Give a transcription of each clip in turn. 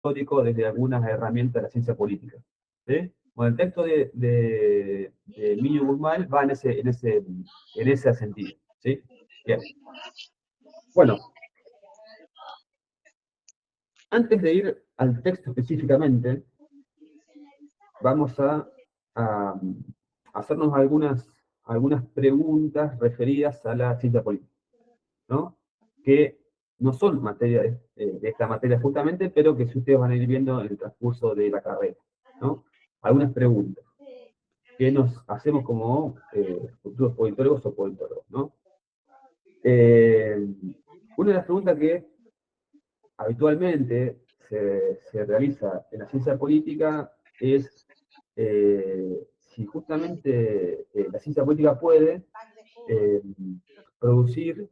histórico desde algunas herramientas de la ciencia política. ¿Sí? Bueno, el texto de Minio Guzmán va en ese sentido. ¿Sí? Bien. Bueno, antes de ir al texto específicamente, vamos a hacernos algunas preguntas referidas a la ciencia política, ¿no? Que no son materia de esta materia justamente, pero que si ustedes van a ir viendo en el transcurso de la carrera, ¿no? Algunas preguntas que nos hacemos como futuros politólogos o politólogos, ¿no? Una de las preguntas que habitualmente se realiza en la ciencia política es si justamente la ciencia política puede eh, producir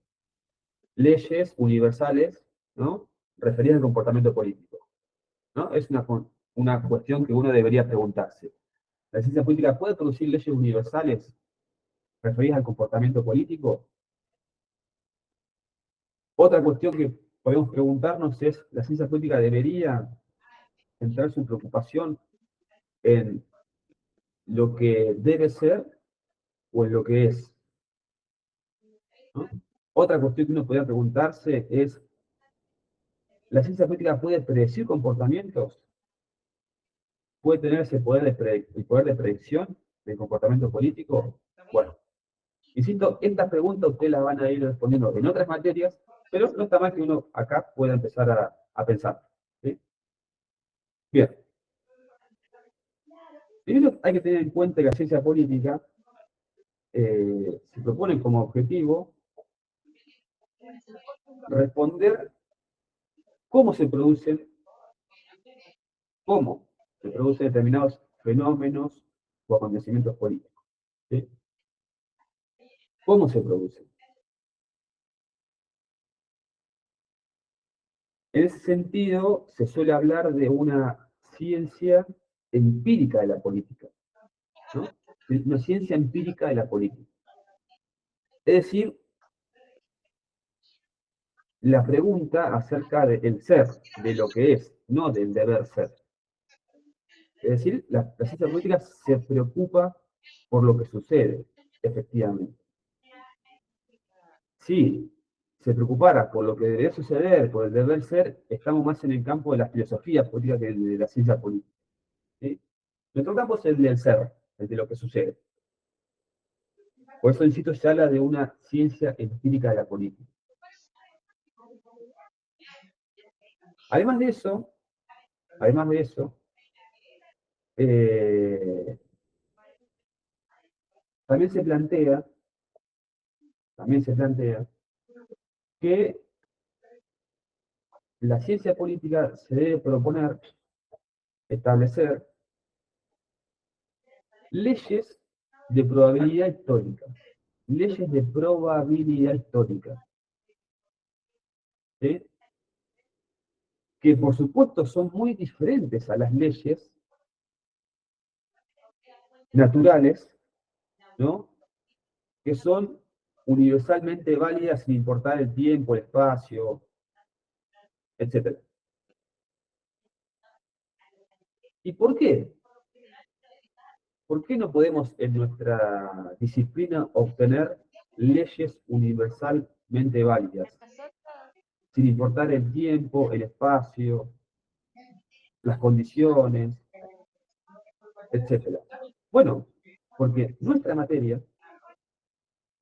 leyes universales, ¿no? Referidas al comportamiento político, ¿no? Es una cuestión que uno debería preguntarse. ¿La ciencia política puede producir leyes universales referidas al comportamiento político? Otra cuestión que podemos preguntarnos es, ¿la ciencia política debería centrar su preocupación en lo que debe ser o en lo que es? ¿No? Otra cuestión que uno podría preguntarse es, ¿la ciencia política puede predecir comportamientos? ¿Puede tener ese el poder de predicción del comportamiento político? Bueno, insisto, estas preguntas ustedes las van a ir respondiendo en otras materias, pero no está mal que uno acá pueda empezar a pensar. ¿Sí? Bien. Primero hay que tener en cuenta que la ciencia política se propone como objetivo responder cómo cómo se producen determinados fenómenos o acontecimientos políticos. ¿Sí? ¿Cómo se producen? En ese sentido, se suele hablar de una ciencia empírica de la política, ¿no? Una ciencia empírica de la política. Es decir, la pregunta acerca del ser, de lo que es, no del deber ser. Es decir, la ciencia política se preocupa por lo que sucede, efectivamente. Si se preocupara por lo que debería suceder, por el deber ser, estamos más en el campo de la filosofía política que de la ciencia política. ¿Sí? Nuestro campo es el del ser, el de lo que sucede. Por eso, insisto, se habla de una ciencia empírica de la política. Además de eso, eh, también se plantea que la ciencia política se debe proponer establecer leyes de probabilidad histórica. Leyes de probabilidad histórica. ¿Sí? Que por supuesto son muy diferentes a las leyes naturales, ¿no? Que son universalmente válidas sin importar el tiempo, el espacio, etc. ¿Y por qué? ¿Por qué no podemos en nuestra disciplina obtener leyes universalmente válidas, sin importar el tiempo, el espacio, las condiciones, etcétera? Bueno, porque nuestra materia,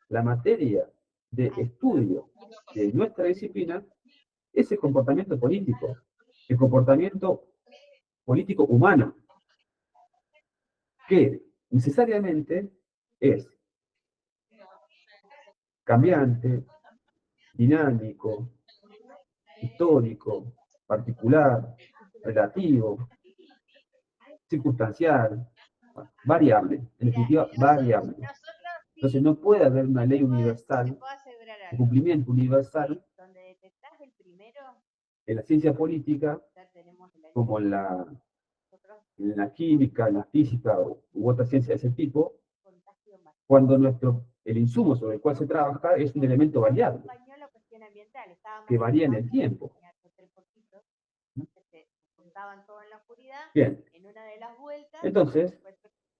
la materia de estudio de nuestra disciplina, es el comportamiento político, el comportamiento político humano, que necesariamente es cambiante, dinámico, histórico, particular, relativo, circunstancial, variable, en definitiva, variable. Entonces no puede haber una ley universal, un cumplimiento universal en la ciencia política, como en la química, en la física u otra ciencia de ese tipo, cuando el insumo sobre el cual se trabaja es un elemento variable, que varía en el tiempo. Bien. Entonces,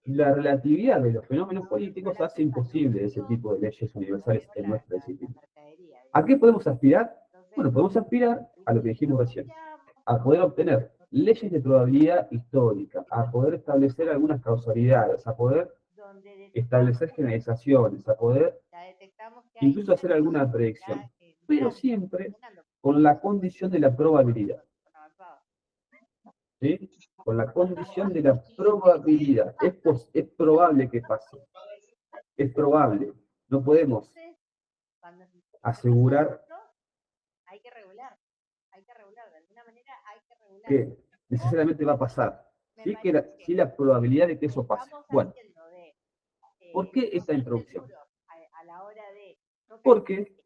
la relatividad de los fenómenos políticos hace imposible ese tipo de leyes universales en nuestra disciplina. ¿A qué podemos aspirar? Bueno, podemos aspirar a lo que dijimos recién, a poder obtener leyes de probabilidad histórica, a poder establecer algunas causalidades, a poder establecer generalizaciones, a poder incluso hacer alguna predicción, pero siempre con la condición de la probabilidad. ¿Sí? Con la condición de la probabilidad. Es probable que pase. Es probable. No podemos asegurar que necesariamente va a pasar. Sí, sí la probabilidad de que eso pase. Bueno, ¿por qué esta introducción? Porque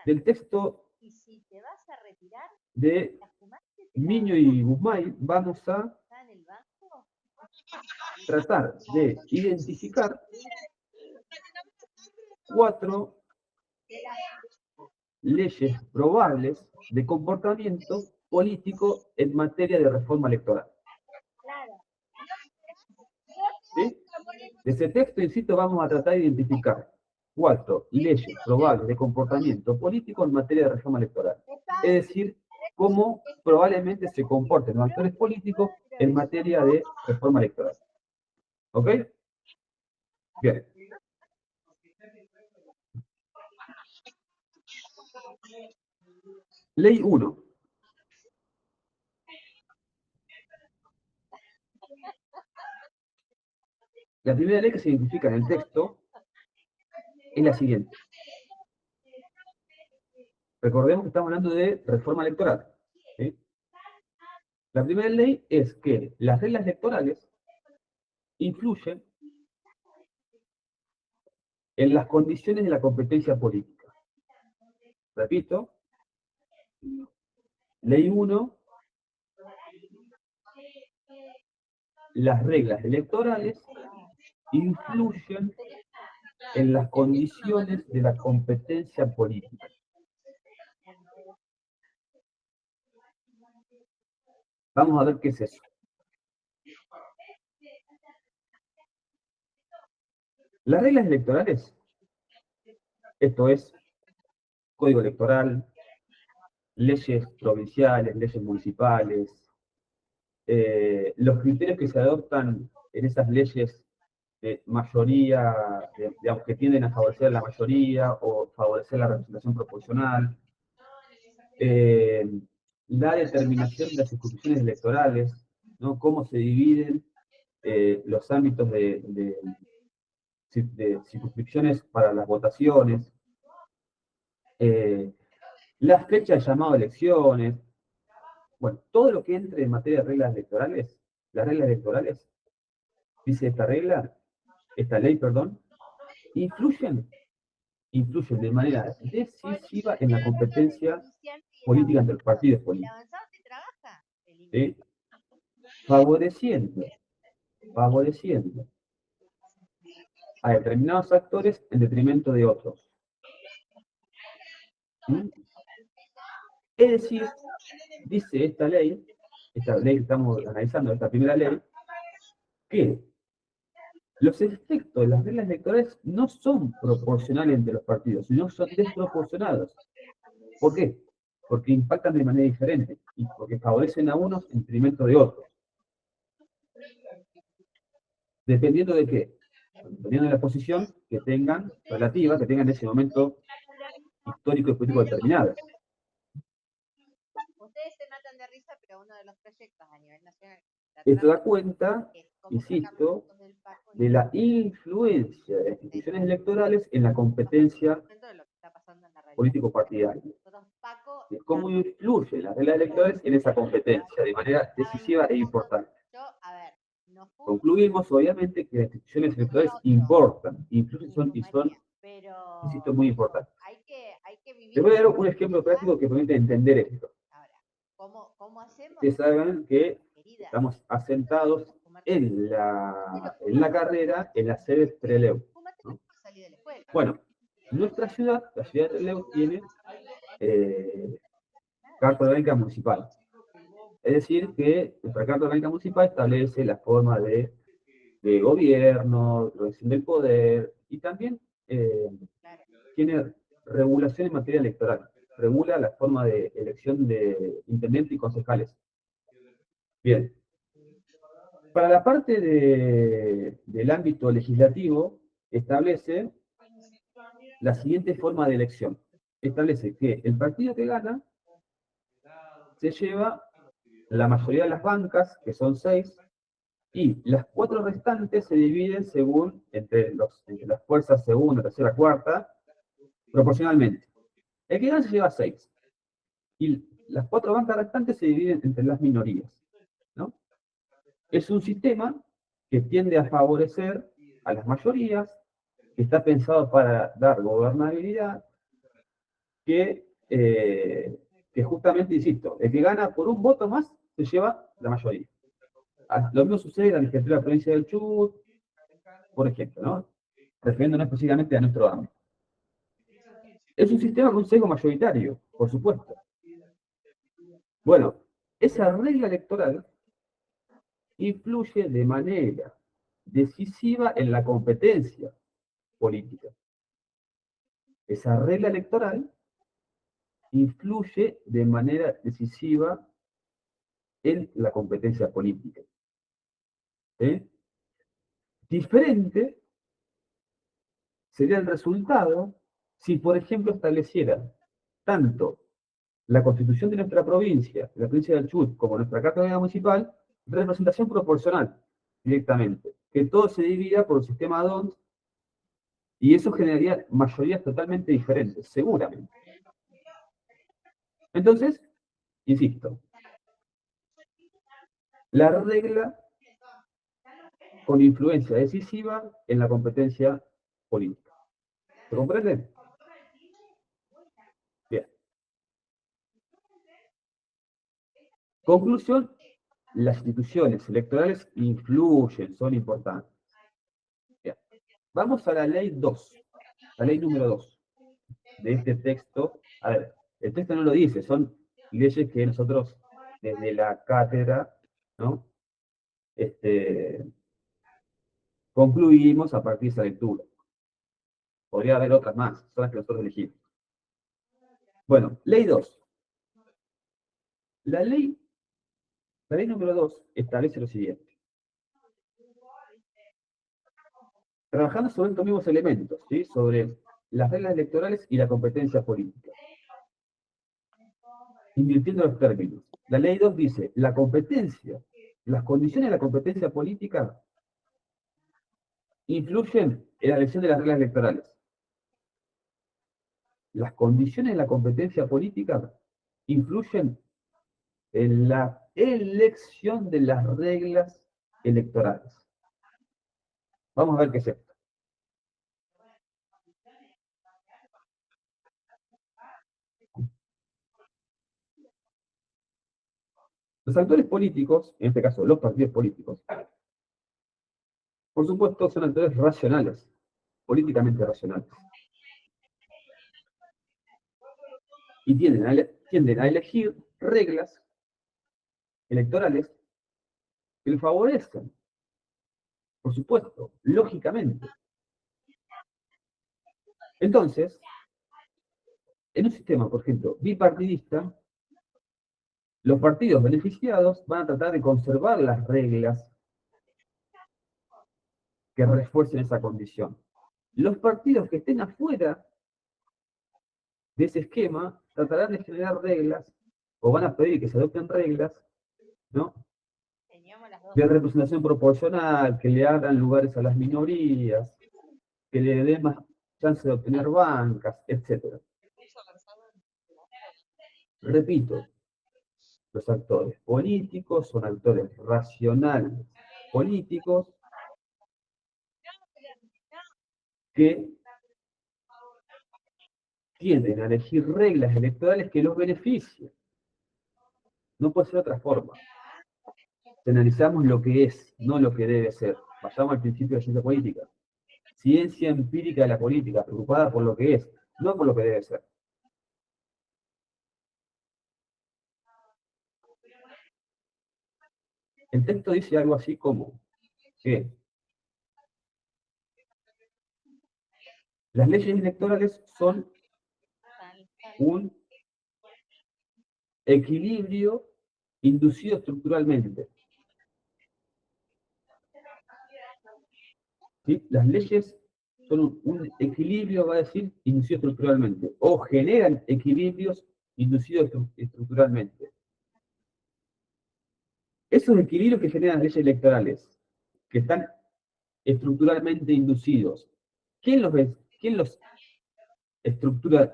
del texto de Miño y Guzmán vamos a tratar de identificar 4 leyes probables de comportamiento político en materia de reforma electoral. ¿Sí? De ese texto, insisto, vamos a tratar de identificar 4 leyes probables de comportamiento político en materia de reforma electoral. Es decir, cómo probablemente se comporten los actores políticos en materia de reforma electoral. ¿Ok? Bien. Ley 1. La primera ley que se identifica en el texto es la siguiente. Recordemos que estamos hablando de reforma electoral. ¿Sí? La primera ley es que las reglas electorales influyen en las condiciones de la competencia política. Repito, ley 1, las reglas electorales influyen en las condiciones de la competencia política. Vamos a ver qué es eso. Las reglas electorales, esto es código electoral, leyes provinciales, leyes municipales, los criterios que se adoptan en esas leyes de mayoría, digamos, que tienden a favorecer a la mayoría o favorecer la representación proporcional, la determinación de las circunscripciones electorales, ¿no? Cómo se dividen los ámbitos de circunscripciones para las votaciones, las fechas de llamado a elecciones, bueno, todo lo que entre en materia de reglas electorales, las reglas electorales, dice esta ley, perdón, influyen de manera decisiva en la competencia política entre los partidos políticos. ¿Sí? Favoreciendo a determinados actores en detrimento de otros. ¿Sí? Es decir, dice esta ley que estamos analizando, esta primera ley, que los efectos de las reglas electorales no son proporcionales entre los partidos, sino son desproporcionados. ¿Por qué? Porque impactan de manera diferente y porque favorecen a unos en detrimento de otros. ¿Dependiendo de qué? Dependiendo de la posición que tengan, relativa, que tengan en ese momento histórico y político determinado. Ustedes se matan de risa, pero uno de los proyectos a nivel nacional. Esto da cuenta, insisto, de la influencia de las instituciones electorales en la competencia político-partidaria. De cómo influyen las reglas electorales en esa competencia de manera decisiva e importante. Concluimos, obviamente, que las instituciones electorales importan, influyen y son, insisto, muy importantes. Les voy a dar un ejemplo práctico que permite entender esto. Ustedes saben que estamos asentados en la carrera, en la sede de Trelew, ¿no? Bueno, nuestra ciudad, la ciudad de Trelew, tiene carta orgánica municipal. Es decir, que nuestra Carta Orgánica Municipal establece la forma de gobierno, de organización del poder, y también Claro. tiene regulación en materia electoral. Regula la forma de elección de intendentes y concejales. Bien. Para la parte del ámbito legislativo, establece la siguiente forma de elección. Establece que el partido que gana se lleva la mayoría de las bancas, que son 6, y las 4 restantes se dividen según entre las fuerzas segunda, tercera, cuarta, proporcionalmente. El que gana se lleva 6. Y las 4 bancas restantes se dividen entre las minorías, ¿no? Es un sistema que tiende a favorecer a las mayorías, que está pensado para dar gobernabilidad, que justamente, insisto, el que gana por un voto más se lleva la mayoría. Lo mismo sucede en la legislatura de la provincia del Chubut, por ejemplo, ¿no? Refiriéndonos específicamente a nuestro ámbito. Es un sistema con un sesgo mayoritario, por supuesto. Bueno, esa regla electoral influye de manera decisiva en la competencia política. Esa regla electoral influye de manera decisiva en la competencia política. ¿Sí? Diferente sería el resultado si, por ejemplo, estableciera tanto la constitución de nuestra provincia, de la provincia del Chubut, como nuestra Carta Orgánica Municipal, representación proporcional directamente, que todo se divida por un sistema DONT, y eso generaría mayorías totalmente diferentes, seguramente. Entonces, insisto, la regla con influencia decisiva en la competencia política. ¿Se comprende? Bien. Conclusión, las instituciones electorales influyen, son importantes. Bien. Vamos a la ley 2, la ley número 2 de este texto. A ver, el texto no lo dice, son leyes que nosotros desde la cátedra, ¿no? Concluimos a partir de esa lectura. Podría haber otras más, son las que nosotros elegimos. Bueno, ley 2. La ley número 2 establece lo siguiente. Trabajando sobre estos mismos elementos, ¿sí? Sobre las reglas electorales y la competencia política. Invirtiendo los términos. La ley 2 dice, la competencia, las condiciones de la competencia política influyen en la elección de las reglas electorales. Las condiciones de la competencia política influyen en la elección de las reglas electorales. Vamos a ver qué es esto. Los actores políticos, en este caso los partidos políticos, por supuesto son actores racionales, políticamente racionales. Y tienden a elegir reglas electorales que les favorezcan, por supuesto, lógicamente. Entonces, en un sistema, por ejemplo, bipartidista, los partidos beneficiados van a tratar de conservar las reglas que refuercen esa condición. Los partidos que estén afuera de ese esquema tratarán de generar reglas, o van a pedir que se adopten reglas, ¿no? De representación proporcional, que le abran lugares a las minorías, que le den más chance de obtener bancas, etc. Repito, los actores políticos son actores racionales políticos que tienden a elegir reglas electorales que los beneficien. No puede ser de otra forma. Si analizamos lo que es, no lo que debe ser. Vayamos al principio de la ciencia política. Ciencia empírica de la política, preocupada por lo que es, no por lo que debe ser. El texto dice algo así como que las leyes electorales son un equilibrio inducido estructuralmente. ¿Sí? Las leyes son un equilibrio, va a decir, inducido estructuralmente, o generan equilibrios inducidos estructuralmente. Esos equilibrios que generan las leyes electorales, que están estructuralmente inducidos, ¿quién los estructura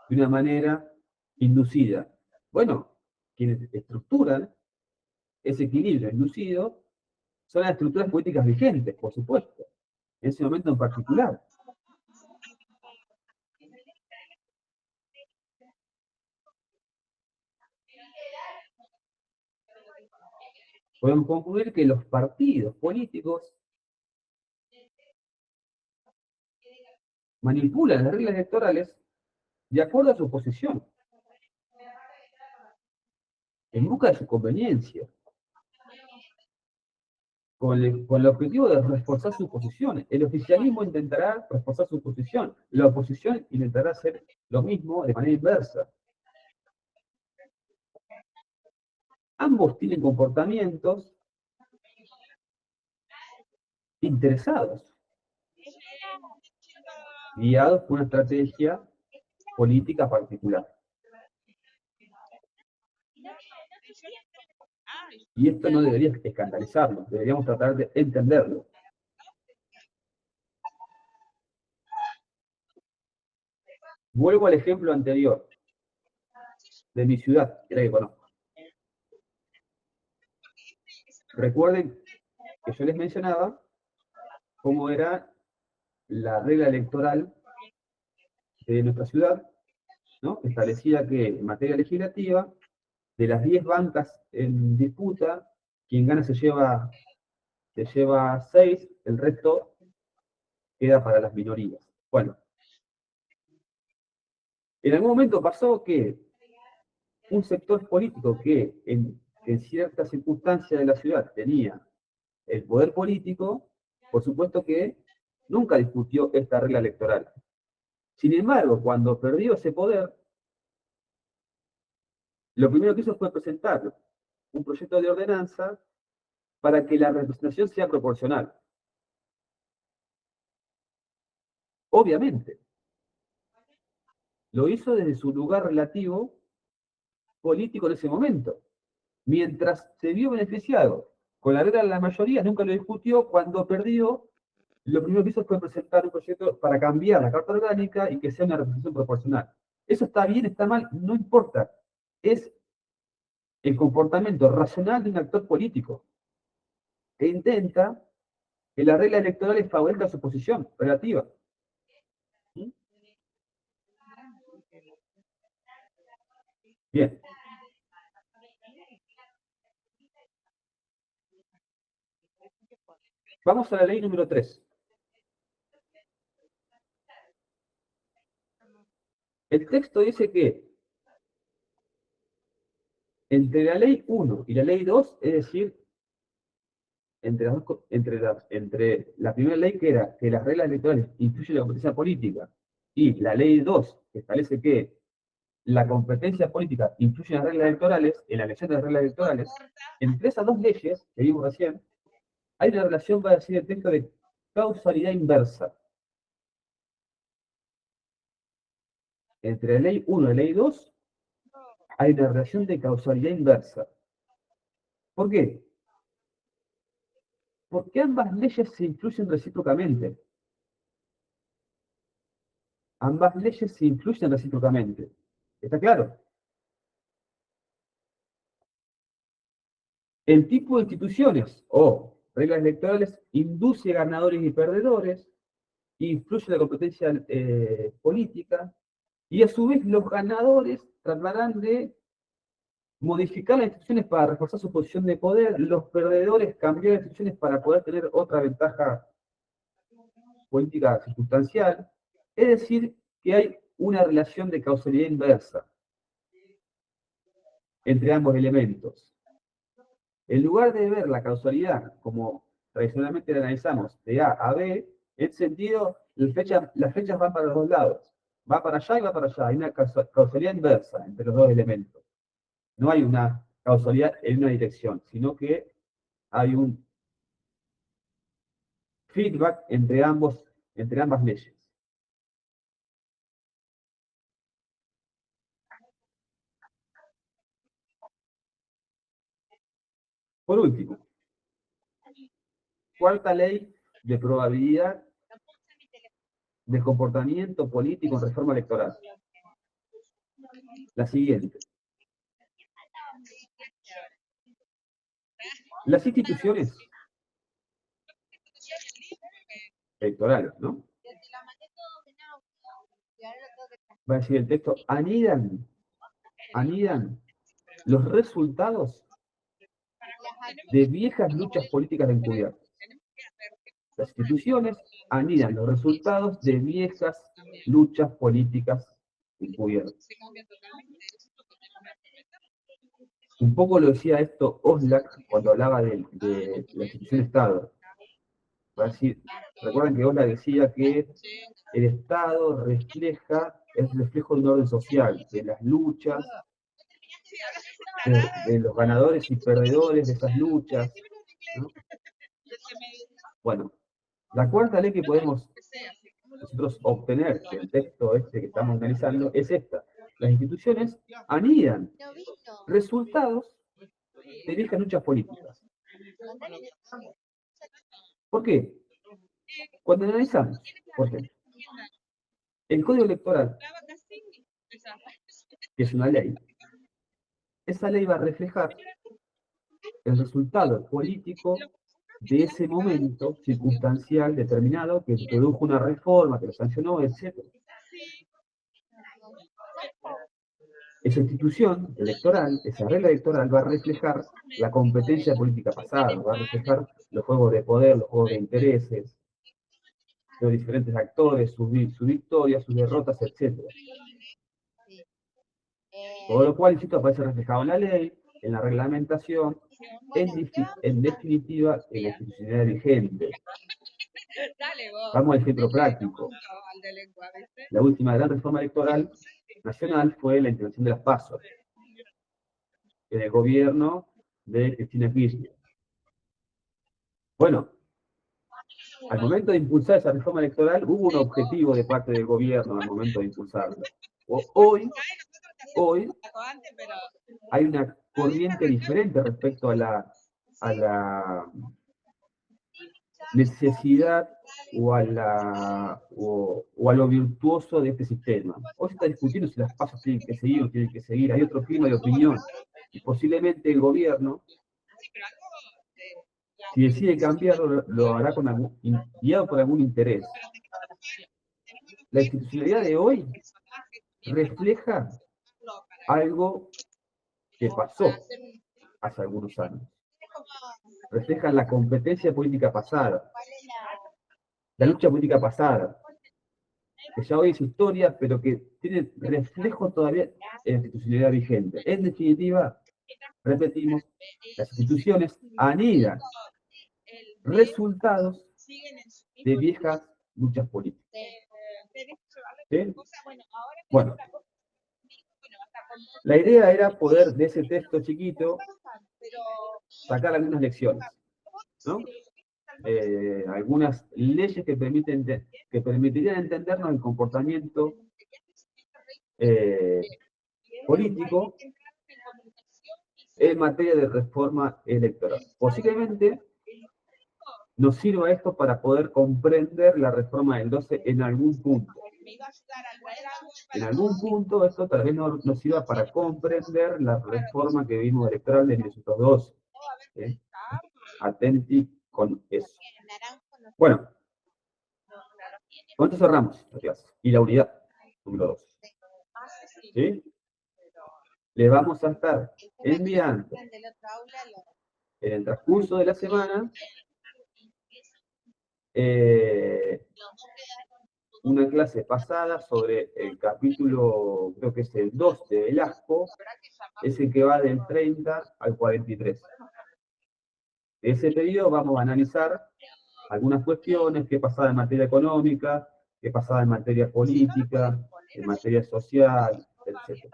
de una manera inducida? Bueno, quienes estructuran ese equilibrio inducido son las estructuras políticas vigentes, por supuesto, en ese momento en particular. Podemos concluir que los partidos políticos manipulan las reglas electorales de acuerdo a su posición, en busca de su conveniencia, con el objetivo de reforzar su posición. El oficialismo intentará reforzar su posición, la oposición intentará hacer lo mismo de manera inversa. Ambos tienen comportamientos interesados, guiados por una estrategia política particular. Y esto no debería escandalizarnos, deberíamos tratar de entenderlo. Vuelvo al ejemplo anterior, de mi ciudad, que conozco. Recuerden que yo les mencionaba cómo era la regla electoral de nuestra ciudad, ¿no? Establecía que en materia legislativa, de las 10 bancas en disputa, quien gana se lleva 6, el resto queda para las minorías. Bueno, en algún momento pasó que un sector político que en ciertas circunstancias de la ciudad tenía el poder político, por supuesto que nunca discutió esta regla electoral. Sin embargo, cuando perdió ese poder, lo primero que hizo fue presentar un proyecto de ordenanza para que la representación sea proporcional. Obviamente, lo hizo desde su lugar relativo político en ese momento. Mientras se vio beneficiado con la regla de la mayoría, nunca lo discutió. Cuando perdió, lo primero que hizo fue presentar un proyecto para cambiar la carta orgánica y que sea una representación proporcional. Eso está bien, está mal, no importa. Es el comportamiento racional de un actor político que intenta que las reglas electorales favorezcan su posición relativa. Bien. Vamos a la ley número 3. El texto dice que entre la ley 1 y la ley 2, es decir, entre la primera ley que era que las reglas electorales incluyen la competencia política y la ley 2 que establece que la competencia política influye en las reglas electorales, en la elección de las reglas electorales, entre esas dos leyes que vimos recién, hay una relación, va a decir el texto, de causalidad inversa. Entre la ley 1 y la ley 2 hay una relación de causalidad inversa. ¿Por qué? Porque ambas leyes se influyen recíprocamente. Ambas leyes se influyen recíprocamente. ¿Está claro? El tipo de instituciones o reglas electorales induce ganadores y perdedores, influye en la competencia política, y a su vez los ganadores tratarán de modificar las instituciones para reforzar su posición de poder, los perdedores cambiar las instituciones para poder tener otra ventaja política circunstancial. Es decir, que hay una relación de causalidad inversa entre ambos elementos. En lugar de ver la causalidad como tradicionalmente la analizamos de A a B, en ese sentido, las flechas van para los dos lados. Va para allá y va para allá. Hay una causalidad inversa entre los dos elementos. No hay una causalidad en una dirección, sino que hay un feedback entre ambas leyes. Por último, cuarta ley de probabilidad de comportamiento político en reforma electoral. La siguiente. Las instituciones electorales, ¿no? Va a decir el texto, anidan los resultados de viejas luchas políticas encubiertas. Las instituciones anidan los resultados de viejas luchas políticas encubiertas. Un poco lo decía esto Oslak cuando hablaba de la institución Estado. Va a decir, recuerden que Oslak decía que el Estado es reflejo de un orden social, de las luchas, de los ganadores y perdedores de esas luchas, ¿no? Bueno, la cuarta ley que podemos nosotros obtener del texto este que estamos analizando es esta. Las instituciones anidan resultados de viejas luchas políticas. ¿Por qué? Cuando analizamos, por ejemplo, el Código Electoral, que es una ley, esa ley va a reflejar el resultado político de ese momento circunstancial determinado que produjo una reforma, que lo sancionó, etc. Esa institución electoral, esa regla electoral va a reflejar la competencia política pasada, va a reflejar los juegos de poder, los juegos de intereses, los diferentes actores, sus victorias, sus derrotas, etc. Todo lo cual, insisto, aparece reflejado en la ley, en la reglamentación, en definitiva, en la institucionalidad vigente. Vamos al ejemplo práctico. La última gran reforma electoral nacional fue la intervención de las PASO en el gobierno de Cristina Kirchner. Bueno, al momento de impulsar esa reforma electoral hubo un objetivo de parte del gobierno al momento de impulsarlo. Hoy hay una corriente diferente respecto a la necesidad o a lo virtuoso de este sistema. Hoy se está discutiendo si las PASO tienen que seguir o no tienen que seguir. Hay otro clima de opinión. Y posiblemente el gobierno, si decide cambiarlo, lo hará guiado por algún interés. La institucionalidad de hoy refleja algo que pasó hace algunos años. Refleja la competencia política pasada, la lucha política pasada, que ya hoy es historia, pero que tiene reflejo todavía en la institucionalidad vigente. En definitiva, repetimos, las instituciones anidan resultados de viejas luchas políticas. ¿Sí? Bueno, la idea era poder de ese texto chiquito sacar algunas lecciones, ¿no? Algunas leyes que permitirían entendernos el comportamiento político en materia de reforma electoral. Posiblemente nos sirva esto para poder comprender la reforma del 12 en algún punto. En algún punto esto tal vez nos sirva para comprender la reforma que vimos electoral de 1912. Atenti con eso. Bueno, con esto cerramos la clase. Y la unidad número 2. ¿Sí? Les vamos a estar enviando en el transcurso de la semana una clase pasada sobre el capítulo, creo que es el 2 de Velasco, es el que va del 30 al 43. Ese periodo vamos a analizar algunas cuestiones, qué pasaba en materia económica, qué pasaba en materia política, en materia social, etc.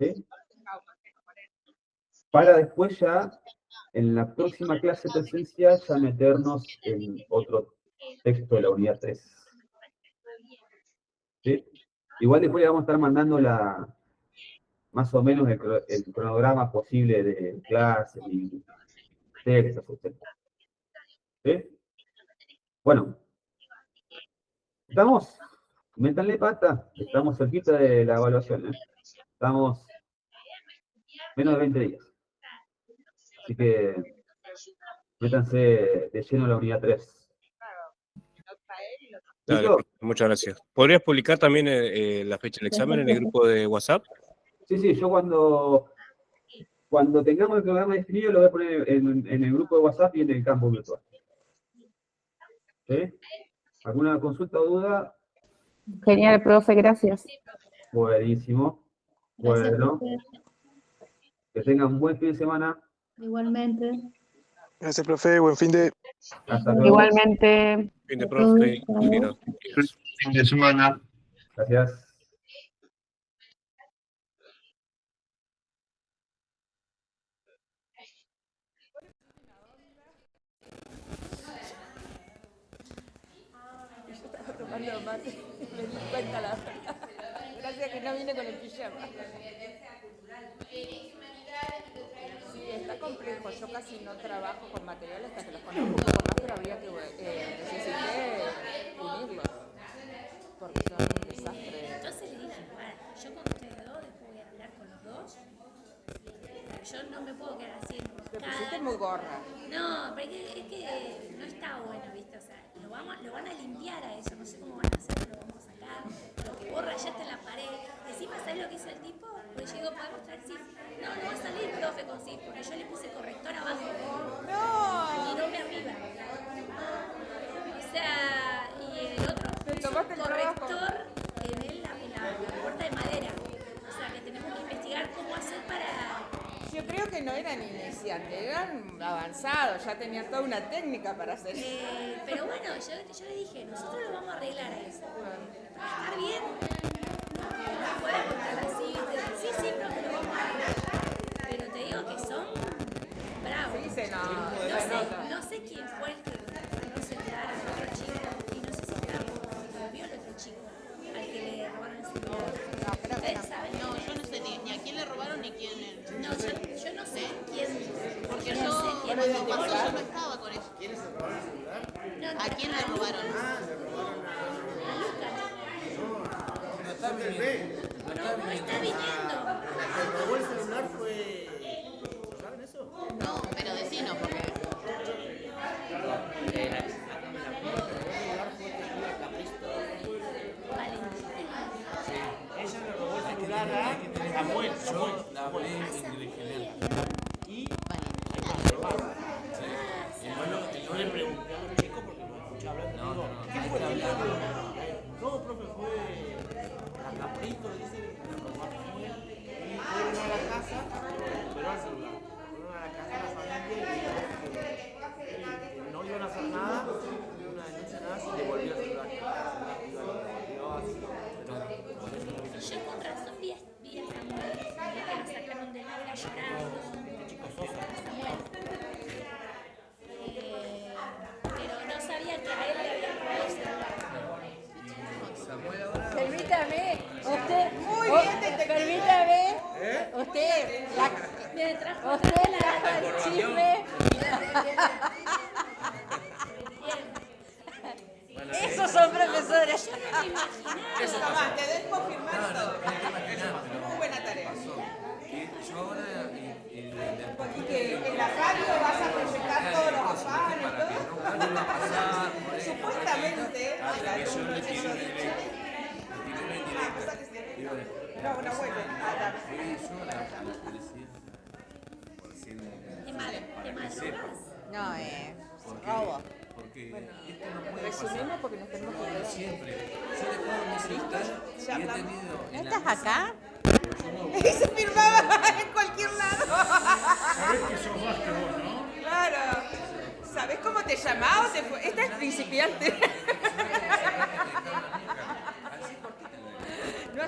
¿Sí? Para después ya, en la próxima clase presencial, ya meternos en otro texto de la unidad 3. ¿Sí? Igual después le vamos a estar mandando más o menos el cronograma posible de clases y textos, etc. ¿Sí? Bueno, estamos, métanle pata, estamos cerquita de la evaluación, ¿eh? Estamos menos de 20 días. Así que métanse de lleno a la unidad 3. Dale, ¿Listo? profe, muchas gracias. ¿Podrías publicar también la fecha del examen en el grupo de WhatsApp? Sí, yo cuando tengamos el programa definido lo voy a poner en el grupo de WhatsApp y en el campo virtual. ¿Sí? ¿Alguna consulta o duda? Genial, profe, gracias. Buenísimo. Gracias, Bueno, profe. que tengan un buen fin de semana. Igualmente. Gracias, profe. Buen fin de. Hasta luego. Igualmente. Fin de profe. Chao. Fin de semana. Gracias. Tomando mate, me di cuenta la verdad. Gracias que no vine con el pijama. Sí, está complejo. Yo casi no trabajo con materiales hasta que los conozco un poco más, pero había que necesité unirlos. Porque son un desastre. Entonces le dije, bueno, yo con ustedes dos, después voy a hablar con los dos. Yo no me puedo quedar así. Te pusiste muy gorra. No, pero es que no está bueno, ¿viste? O sea, lo van a limpiar a eso, no sé cómo van a hacer, lo vamos a sacar. Lo que borra ya está en la pared. Encima, ¿sabes lo que hizo el tipo? Porque yo digo, podemos traer CIF. No, no va a salir profe con CIF, porque yo le puse corrector abajo. No. Y no me arriba. O sea, y el otro puso tomaste el trabajo. corrector en la puerta de madera. O sea, que tenemos que investigar cómo hacer para... Yo creo que no eran iniciantes, eran avanzados, ya tenían toda una técnica para hacer eso. Pero bueno, yo le dije, nosotros lo vamos a arreglar a eso. Para estar bien, no podemos estar así, ¿viste? Sí, pero lo vamos a arreglar. Pero te digo que son bravos. Sí, se nota. No sé quién fue el que no se entrar al otro chico, y no sé si lo vio el otro chico, al que le robaron el celular. No, creo que ¿Ustedes saben? No, yo no sé ni a quién le robaron ni quién. No, yo no sé quién. Porque yo no sé quién cuando robó. pasó yo no estaba con ellos. No, ¿A quién le robaron? A Lucas. No está viniendo. No, pero decinos porque. Ella le robó el celular a Samuel. La hablé en y no le pregunté a los chicos porque no escuché hablar. ¿Qué fue? No, profe, fue a Caprito, le dice, le robó a Samuel. Y fueron a la casa, pero al celular. Fueron a la casa de la familia y dijeron que no iban a hacer nada, no iban a denunciar nada si devolvía el celular. Yo con razón vi a Samuel, que lo sacaron del aula llorando. Samuel. Pero no sabía que a él le habían robado el celular. Permítame, usted, Muy bien, permítame, usted, Me trajo usted trajo el chisme. Esos son profesores. Yo no me imaginaba. Tomás, te dejo firmar todo. Muy buena tarea. Y que en la radio vas a proyectar todos los afanes y todo. Supuestamente, no, no vuelve. ¿Qué madrugas? No, robo. Porque esto no puede Resumimos porque nos tenemos que ver. siempre. Yo le puedo necesitar y he tenido. ¿No estás acá? Y se firmaba en cualquier lado. Sabés que sos más que vos, ¿no? Claro. te llamaba o te fue? Esta es principiante. No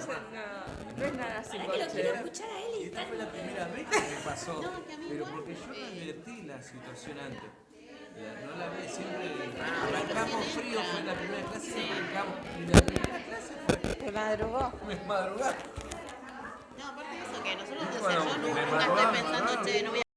es nada así. Para que lo quiero escuchar a él y Esta estar. fue la primera vez que me pasó. No, que a mí Pero igual, porque yo no advertí la situación antes. No la vi, siempre arrancamos frío, fue la primera clase y arrancamos. Y la primera clase fue. Te madrugó. Me madrugaron. No, aparte de eso, que nosotros, o sea, Bueno, yo me nunca madrugaba, estoy pensando, che, no voy a